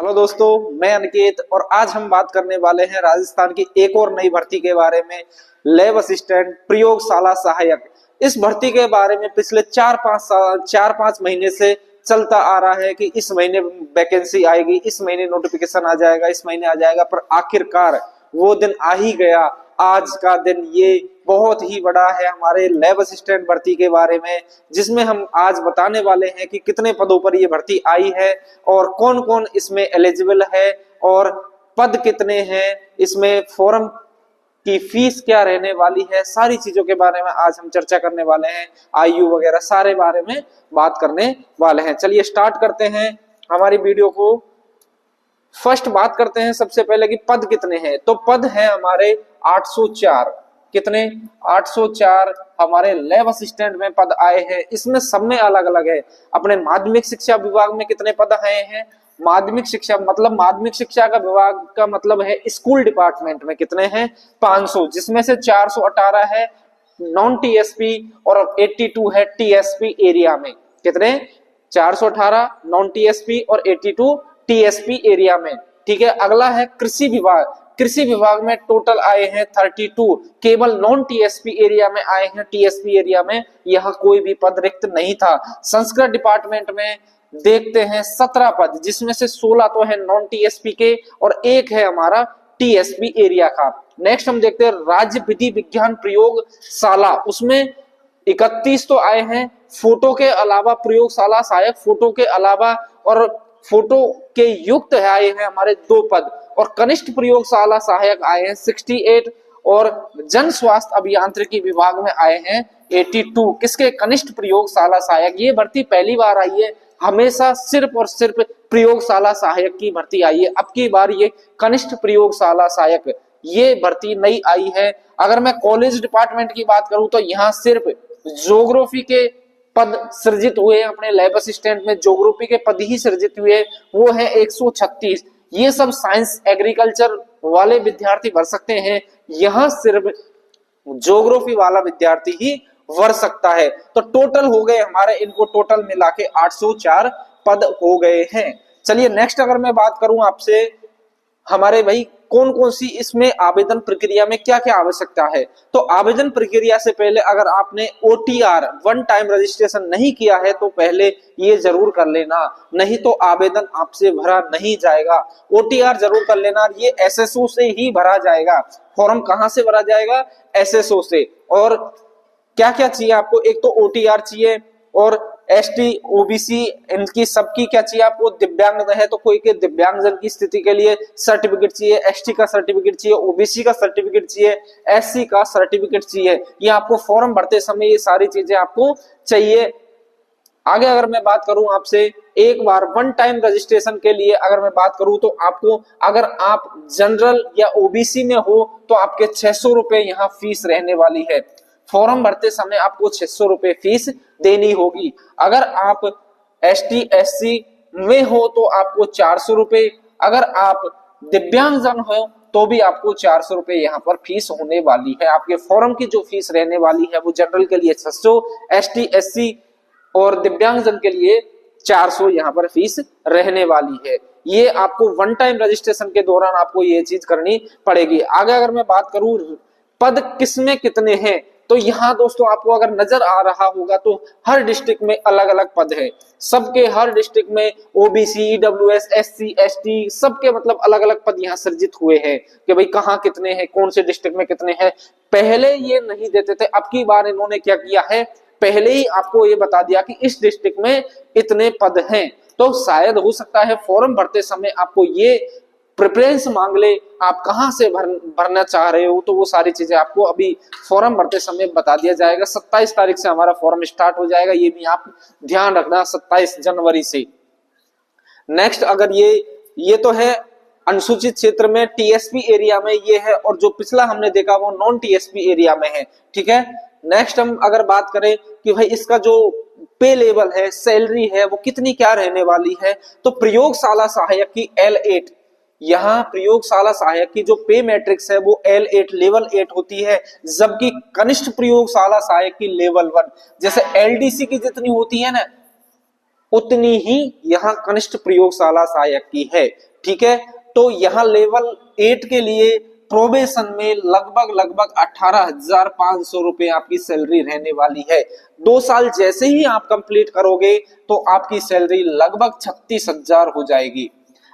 Hello दोस्तों, मैं अनिकेत और आज हम बात करने वाले हैं राजस्थान की एक और नई भर्ती के बारे में। लैब असिस्टेंट प्रयोगशाला सहायक। इस भर्ती के बारे में पिछले 4-5 महीने से चलता आ रहा है कि इस महीने वैकेंसी आएगी, इस महीने नोटिफिकेशन आ जाएगा, इस महीने आ जाएगा, पर आखिरकार वो दिन आ ही गया। आज का दिन ये बहुत ही बड़ा है हमारे लैब असिस्टेंट भर्ती के बारे में, जिसमें हम आज बताने वाले हैं कि कितने पदों पर ये भर्ती आई है और कौन कौन इसमें एलिजिबल है और पद कितने हैं, इसमें फॉर्म की फीस क्या रहने वाली है। सारी चीजों के बारे में आज हम चर्चा करने वाले हैं, आयु वगैरह सारे बारे में बात करने वाले हैं। चलिए स्टार्ट करते हैं हमारी वीडियो को। फर्स्ट बात करते हैं सबसे पहले कि पद कितने हैं। तो पद है हमारे 804। कितने? 804 हमारे लैब असिस्टेंट में पद आए हैं। इसमें सब में अलग अलग है। अपने माध्यमिक शिक्षा विभाग में कितने पद आए हैं? माध्यमिक शिक्षा का विभाग का मतलब है स्कूल डिपार्टमेंट में कितने हैं? 500, जिसमें से 418 है नॉन टीएसपी और 82 है टीएसपी एरिया में। कितने? 418 नॉन टीएसपी और 82 टीएसपी एरिया में। ठीक है। अगला है कृषि विभाग। कृषि विभाग में टोटल आए हैं 32, केवल नॉन टीएसपी एरिया में आए हैं। टीएसपी एरिया में यहां कोई भी पद रिक्त नहीं था। संस्कृत डिपार्टमेंट में देखते हैं 17 पद, जिसमें से 16 तो है नॉन टीएसपी के और एक है हमारा टीएसपी एरिया का। नेक्स्ट हम देखते हैं राज्य विधि विज्ञान प्रयोगशाला। उसमें 31 तो आए हैं। फोटो के अलावा प्रयोगशाला सहायक, फोटो के अलावा और फोटो के युक्त आए हैं हमारे 2 पद और कनिष्ठ प्रयोगशाला सहायक आए हैं 68 और जन स्वास्थ्य अभियांत्रिकी विभाग में आए हैं 82। किसके? कनिष्ठ प्रयोगशाला सहायक। ये भर्ती पहली बार आई है। हमेशा सिर्फ और सिर्फ प्रयोगशाला सहायक की भर्ती आई है। अब की बार ये कनिष्ठ प्रयोगशाला सहायक ये भर्ती नई आई है। अगर मैं कॉलेज डिपार्टमेंट की बात करूं तो यहाँ सिर्फ ज्योग्राफी के पद सृजित हुए। अपने लैब असिस्टेंट में ज्योग्राफी के पद ही सृजित हुए, वो है 136। ये सब साइंस एग्रीकल्चर वाले विद्यार्थी भर सकते हैं। यहां सिर्फ ज्योग्राफी वाला विद्यार्थी ही भर सकता है। तो टोटल हो गए हमारे, इनको टोटल मिला के 804 पद हो गए हैं। चलिए नेक्स्ट अगर मैं बात करूं आपसे, हमारे भाई कौन कौन सी इसमें आवेदन प्रक्रिया में क्या क्या आवश्यकता है। तो आवेदन प्रक्रिया से पहले अगर आपने ओटीआर वन टाइम रजिस्ट्रेशन नहीं किया है तो पहले ये जरूर कर लेना, नहीं तो आवेदन आपसे भरा नहीं जाएगा। ओटीआर जरूर कर लेना। ये एसएसओ से ही भरा जाएगा। फॉर्म कहां से भरा जाएगा? एसएसओ से। और क्या क्या चाहिए आपको? एक तो ओटीआर चाहिए और एसटी ओबीसी इनकी सबकी क्या चाहिए आपको? दिव्यांग है तो कोई के दिव्यांगजन की स्थिति के लिए सर्टिफिकेट चाहिए, एसटी का सर्टिफिकेट चाहिए, ओबीसी का सर्टिफिकेट चाहिए, एससी का सर्टिफिकेट चाहिए। ये आपको फॉर्म भरते समय ये सारी चीजें आपको चाहिए। आगे अगर मैं बात करूं आपसे, एक बार वन टाइम रजिस्ट्रेशन के लिए अगर मैं बात करूं तो आपको, अगर आप जनरल या ओबीसी में हो तो आपके 600 रुपए यहाँ फीस रहने वाली है। फॉर्म भरते समय आपको 600 रुपए फीस देनी होगी। अगर आप एसटी एससी में हो तो आपको 400 रुपए, अगर आप दिव्यांगजन हो तो भी आपको 400 रुपए यहाँ पर फीस होने वाली है। आपके फॉर्म की जो फीस रहने वाली है वो जनरल के लिए 600, एसटी एससी और दिव्यांगजन के लिए 400 यहाँ पर फीस रहने वाली है। ये आपको वन टाइम रजिस्ट्रेशन के दौरान आपको ये चीज करनी पड़ेगी। आगे अगर मैं बात करूं पद किसमें कितने हैं, तो यहाँ दोस्तों आपको अगर नजर आ रहा होगा तो हर डिस्ट्रिक्ट में अलग अलग पद है। सबके हर डिस्ट्रिक्ट में ओबीसी, ईडब्ल्यूएस, एससी, एसटी सबके मतलब अलग अलग पद यहाँ सृजित हुए हैं कि भाई कहाँ कितने हैं, कौन से डिस्ट्रिक्ट में कितने हैं। पहले ये नहीं देते थे, अब की बार इन्होंने क्या किया है, पहले ही आपको ये बता दिया कि इस डिस्ट्रिक्ट में इतने पद हैं। तो शायद हो सकता है फॉर्म भरते समय आपको ये प्रेफरेंस मांग ले, आप कहां से भरना चाह रहे हो, तो वो सारी चीजें आपको अभी फॉर्म भरते समय बता दिया जाएगा। 27 तारीख से हमारा फॉर्म स्टार्ट हो जाएगा, ये भी आप ध्यान रखना, 27 जनवरी से। नेक्स्ट अगर ये तो है अनुसूचित क्षेत्र में, टीएसपी एरिया में ये है, और जो पिछला हमने देखा वो नॉन टीएसपी एरिया में है। ठीक है। नेक्स्ट हम अगर बात करें कि भाई इसका जो पे लेवल है, सैलरी है, वो कितनी क्या रहने वाली है, तो प्रयोगशाला सहायक की L8, यहाँ प्रयोगशाला सहायक की जो पे मैट्रिक्स है वो L8 लेवल 8 होती है, जबकि कनिष्ठ प्रयोगशाला सहायक की लेवल 1, जैसे एलडीसी की जितनी होती है ना, उतनी ही यहाँ कनिष्ठ प्रयोगशाला सहायक की है। ठीक है, तो यहाँ लेवल 8 के लिए प्रोबेशन में लगभग 18,500 रुपए आपकी सैलरी रहने वाली है। 2 साल जैसे ही आप कंप्लीट करोगे तो आपकी सैलरी लगभग 36,000 हो जाएगी।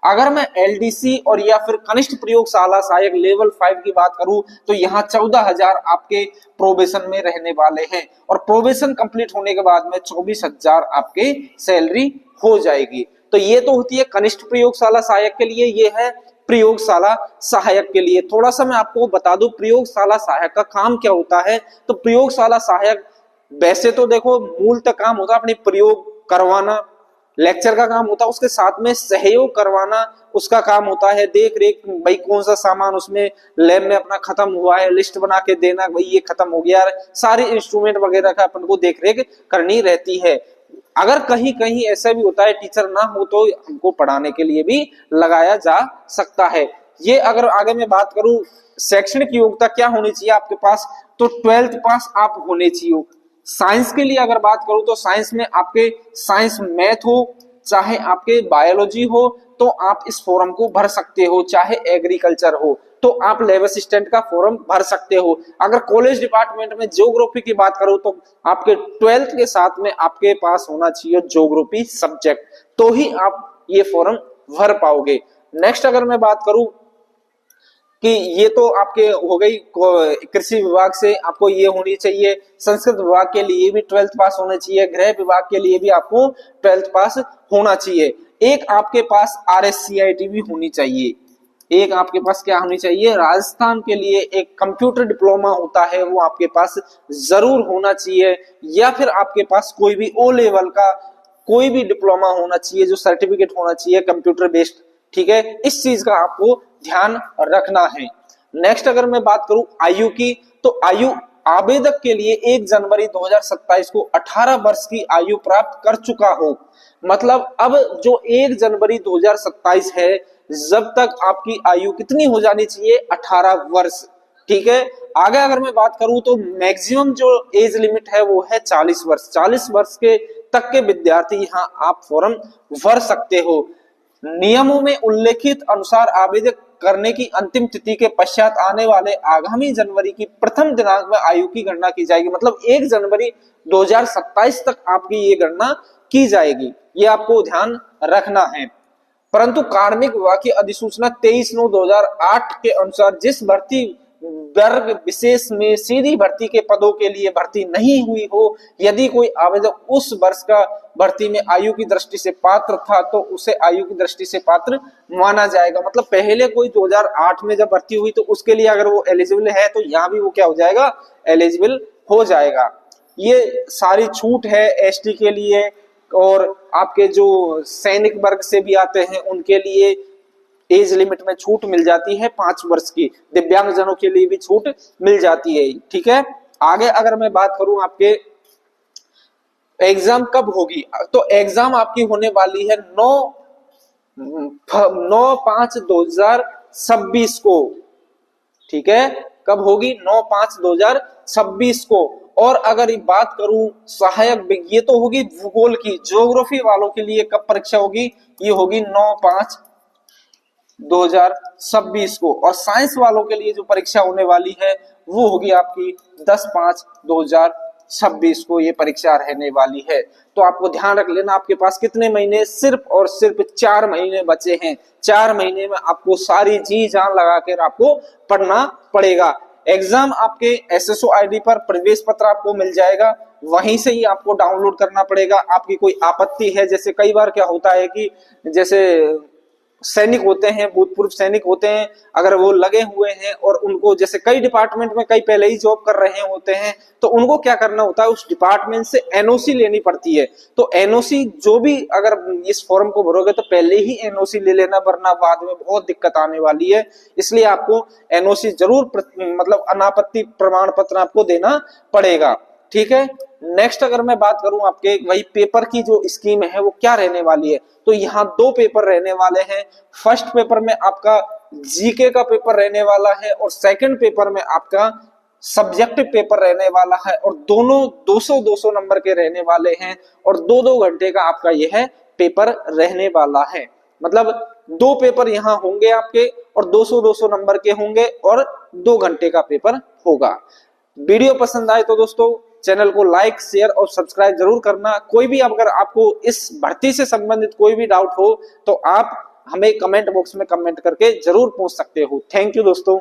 अगर मैं एलडीसी और या फिर कनिष्ठ प्रयोगशाला सहायक लेवल 5 की बात करूं तो यहाँ 14,000 आपके प्रोबेशन में रहने वाले हैं और प्रोबेशन कंप्लीट होने के बाद में 24,000 आपके सैलरी हो जाएगी। तो ये तो होती है कनिष्ठ प्रयोगशाला सहायक के लिए, ये है प्रयोगशाला सहायक के लिए। थोड़ा सा मैं आपको बता दूं प्रयोगशाला सहायक का काम क्या होता है। तो प्रयोगशाला सहायक वैसे तो देखो मूलतः काम होता है अपनी प्रयोग करवाना, लेक्चर का काम होता है, उसके साथ में सहयोग करवाना उसका काम होता है, देख रेख भाई कौन सा सामान उसमें लैब में अपना खत्म हुआ है लिस्ट बना के देना, भाई ये खत्म हो गया, सारी इंस्ट्रूमेंट वगैरह का अपन को देख रेख करनी रहती है। अगर कहीं कहीं ऐसा भी होता है टीचर ना हो तो हमको पढ़ाने के लिए भी लगाया जा सकता है। ये अगर आगे मैं बात करूं शैक्षणिक योग्यता क्या होनी चाहिए आपके पास, तो 12th पास आप होने चाहिए। साइंस के लिए अगर बात करूं तो साइंस में आपके साइंस मैथ हो चाहे आपके बायोलॉजी हो तो आप इस फॉर्म को भर सकते हो, चाहे एग्रीकल्चर हो तो आप लैब असिस्टेंट का फॉर्म भर सकते हो। अगर कॉलेज डिपार्टमेंट में ज्योग्राफी की बात करूं तो आपके 12th के साथ में आपके पास होना चाहिए ज्योग्राफी सब्जेक्ट, तो ही आप ये फॉर्म भर पाओगे। नेक्स्ट अगर मैं बात करूं कि ये तो आपके हो गई कृषि विभाग से आपको ये होनी चाहिए, संस्कृत विभाग के लिए भी 12th पास होना चाहिए, गृह विभाग के लिए भी आपको 12th पास होना चाहिए। एक आपके पास RSCIT भी होनी चाहिए, एक आपके पास क्या होनी चाहिए, राजस्थान के लिए एक कंप्यूटर डिप्लोमा होता है वो आपके पास जरूर होना चाहिए, या फिर आपके पास कोई भी O लेवल का कोई भी डिप्लोमा होना चाहिए जो सर्टिफिकेट होना चाहिए कंप्यूटर बेस्ड। ठीक है, इस चीज का आपको ध्यान रखना है। नेक्स्ट अगर मैं बात करूं आयु की, तो आयु आवेदक के लिए 1 जनवरी 2027 को 18 वर्ष की आयु प्राप्त कर चुका हो। मतलब अब जो 1 जनवरी 2027 है जब तक आपकी आयु कितनी हो जानी चाहिए, 18 वर्ष। ठीक है, आगे अगर मैं बात करूं तो मैक्सिमम जो एज लिमिट है वो है 40 वर्ष। 40 वर्ष के तक के विद्यार्थी यहाँ आप फॉर्म भर सकते हो। नियमों में उल्लेखित अनुसार आवेदन करने की अंतिम तिथि के पश्चात आने वाले आगामी जनवरी की प्रथम दिनांक में आयु की गणना की जाएगी। मतलब 1 जनवरी 2027 तक आपकी ये गणना की जाएगी, ये आपको ध्यान रखना है। परंतु कार्मिक विभाग की अधिसूचना 23/9/2008 के अनुसार जिस भर्ती वर्ग विशेष में सीधी भर्ती के पदों के लिए भर्ती नहीं हुई हो, यदि कोई आवेदक उस वर्ष का भर्ती में आयु की दृष्टि से पात्र था तो उसे आयु की दृष्टि से पात्र माना जाएगा। मतलब पहले कोई 2008 में जब भर्ती हुई तो उसके लिए अगर वो एलिजिबल है तो यहाँ भी वो क्या हो जाएगा, एलिजिबल हो जाएगा। ये सारी छूट है एसटी के लिए, और आपके जो सैनिक वर्ग से भी आते हैं उनके लिए एज लिमिट में छूट मिल जाती है 5 वर्ष की, दिव्यांग जनों के लिए भी छूट मिल जाती है। ठीक है, आगे अगर मैं बात करूं आपके एग्जाम कब होगी, तो एग्जाम आपकी होने वाली है 9/5/2026 को। ठीक है, कब होगी, 9/5/2026 को। और अगर ये बात करूं सहायक, ये तो होगी भूगोल की, ज्योग्राफी वालों के लिए कब परीक्षा होगी, ये होगी 9/5/2026 को। और साइंस वालों के लिए जो परीक्षा होने वाली है वो होगी आपकी 10/5/2026 को ये परीक्षा रहने वाली है। तो आपको ध्यान रख लेना आपके पास कितने महीने, सिर्फ और सिर्फ 4 महीने बचे हैं। 4 महीने में आपको सारी जी जान लगाकर आपको पढ़ना पड़ेगा। एग्जाम आपके SSO ID पर प्रवेश पत्र आपको मिल जाएगा, वहीं से ही आपको डाउनलोड करना पड़ेगा। आपकी कोई आपत्ति है, जैसे कई बार क्या होता है कि जैसे सैनिक होते हैं, भूतपूर्व सैनिक होते हैं, अगर वो लगे हुए हैं और उनको जैसे कई डिपार्टमेंट में कई पहले ही जॉब कर रहे होते हैं तो उनको क्या करना होता है, उस डिपार्टमेंट से NOC लेनी पड़ती है। तो NOC जो भी अगर इस फॉर्म को भरोगे तो पहले ही NOC ले लेना, वरना बाद में बहुत दिक्कत आने वाली है। इसलिए आपको NOC जरूर मतलब अनापत्ति प्रमाण पत्र आपको देना पड़ेगा। ठीक है, नेक्स्ट अगर मैं बात करूं आपके वही पेपर की जो स्कीम है वो क्या रहने वाली है, तो यहाँ 2 पेपर रहने वाले हैं। फर्स्ट पेपर में आपका जीके का पेपर रहने वाला है और सेकंड पेपर में आपका सब्जेक्टिव पेपर रहने वाला है और दोनों 200-200 नंबर के रहने वाले हैं और 2-2 घंटे का आपका यह पेपर रहने वाला है। मतलब 2 पेपर यहाँ होंगे आपके और 200-200 नंबर के होंगे और 2 घंटे का पेपर होगा। वीडियो पसंद आए तो दोस्तों चैनल को लाइक, शेयर और सब्सक्राइब जरूर करना। कोई भी अगर आपको इस भर्ती से संबंधित कोई भी डाउट हो तो आप हमें कमेंट बॉक्स में कमेंट करके जरूर पूछ सकते हो। थैंक यू दोस्तों।